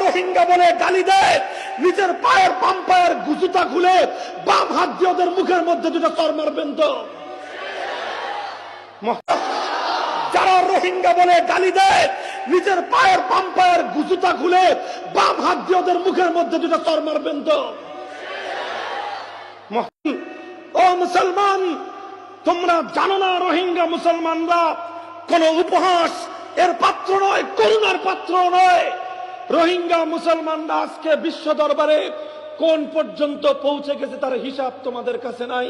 রোহিঙ্গা বলে গালি দেয়, নিজের পায়ের বাম পায়ের জুতা খুলে বাম হাত দিয়ে ওদের মুখের মধ্যে দুটো চর মারবেন তো? যারা রোহিঙ্গা বলে গালি দেয়, নিজের পায়ের বাম পায়ের জুতা খুলে বাম হাত দিয়ে ওদের মুখের মধ্যে দুটো চর মারবেন তো? ও মুসলমান, তোমরা জানো না রোহিঙ্গা মুসলমানরা কোন উপহাস এর পাত্র নয়, করুণার পাত্র নয়। রোহিঙ্গা মুসলমানরা আজকে বিশ্ব দরবারে কোন পর্যন্ত পৌঁছে গেছে তার হিসাব তোমাদের কাছে নাই।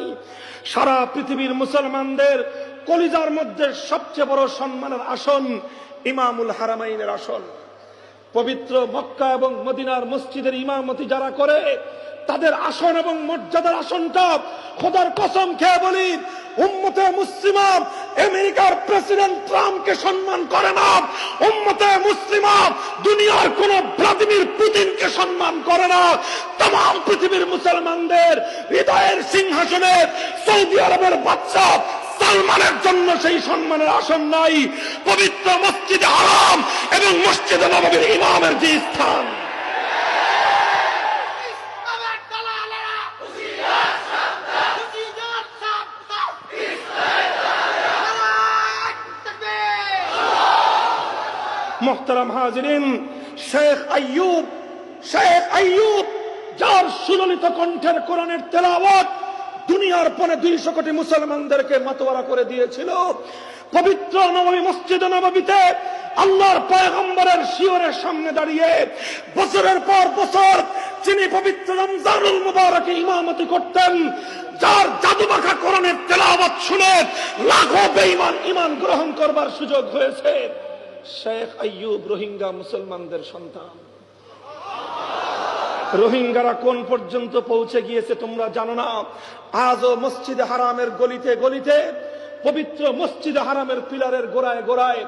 সারা পৃথিবীর মুসলমানদের কলিজার মধ্যে সবচেয়ে বড় সম্মানের আসন ইমামুল হারামাইনের আসন। পবিত্র মক্কা এবং মদিনার মসজিদের ইমামতি যারা করে, তাদের আসন এবং মর্যাদার আসনটা খোদার কসম খেয়ে বলি, উম্মতে মুসলিমা আমেরিকার প্রেসিডেন্ট ট্রাম্পকে সম্মান করে না, উম্মতে মুসলিমা দুনিয়ার কোন ভ্লাদিমির পুতিনকে সম্মান করে না। तमाम পৃথিবীর মুসলমানদের হৃদয়ের সিংহাসনে সৌদি আরবের বাদশা সালমানের জন্য সেই সম্মানের আসন নাই। পবিত্র মসজিদে হারাম এবং মসজিদে নববীর ইমামের যে স্থান, মোহতারাম হাজিরিন, শেখ আইয়ুব যার সুললিত কণ্ঠের কোরআনের তেলাওয়াত দুনিয়ার পনে 200 কোটি মুসলমানদেরকে মাতোয়ারা করে দিয়েছিল। পবিত্র নববী মসজিদে নববীতে আল্লাহর পয়গম্বরের শিয়রের সামনে দাঁড়িয়ে বছরের পর বছর যিনি পবিত্র রমজানুল মুবারকে ইমামতি করতেন, যার জাদুমাখা কোরআনের তেলাওয়াত শুনে লাখো বেঈমান ঈমান গ্রহণ করবার সুযোগ হয়েছে, শেখ আইয়ুব রোহিঙ্গা মুসলমানদের সন্তান। রোহিঙ্গারা কোন পর্যন্ত পৌঁছে গিয়েছে তোমরা জানো না। আজও মসজিদে হারামের গলিতে গলিতে, পবিত্র মসজিদে হারামের পিলারের গোড়ায় গোড়ায়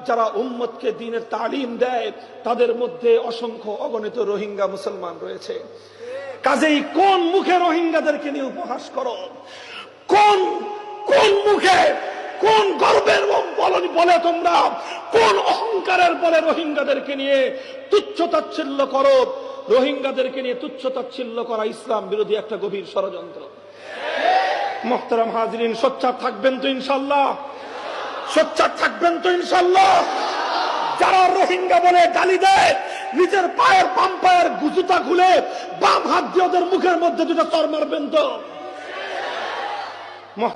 যারা উম্মতকে দ্বীনের তালিম দেয়, তাদের মধ্যে অসংখ্য অগণিত রোহিঙ্গা মুসলমান রয়েছে। কাজেই কোন মুখে রোহিঙ্গাদেরকে নিয়ে উপহাস করো? কোন মুখে, কোন গর্বের বলে তোমরা, কোন অহংকারের বলে রোহিঙ্গাদেরকে নিয়ে তুচ্ছ তাচ্ছিল্য করো? রোহিঙ্গাদেরকে নিয়ে তুচ্ছ তাচ্ছিল্য করা ইসলাম বিরোধী একটা গভীর ষড়যন্ত্র। মুহতারাম হাজিরিন, সোচ্চার থাকবেন তো ইনশাআল্লাহ? সোচ্চার থাকবেন তো ইনশাআল্লাহ? যারা রোহিঙ্গা বলে গালি দেয়, নিজের পায়ের বাম পায়ের জুতা খুলে বাম হাত দিয়ে ওদের মুখের মধ্যে দুটো চর মারবেন তো?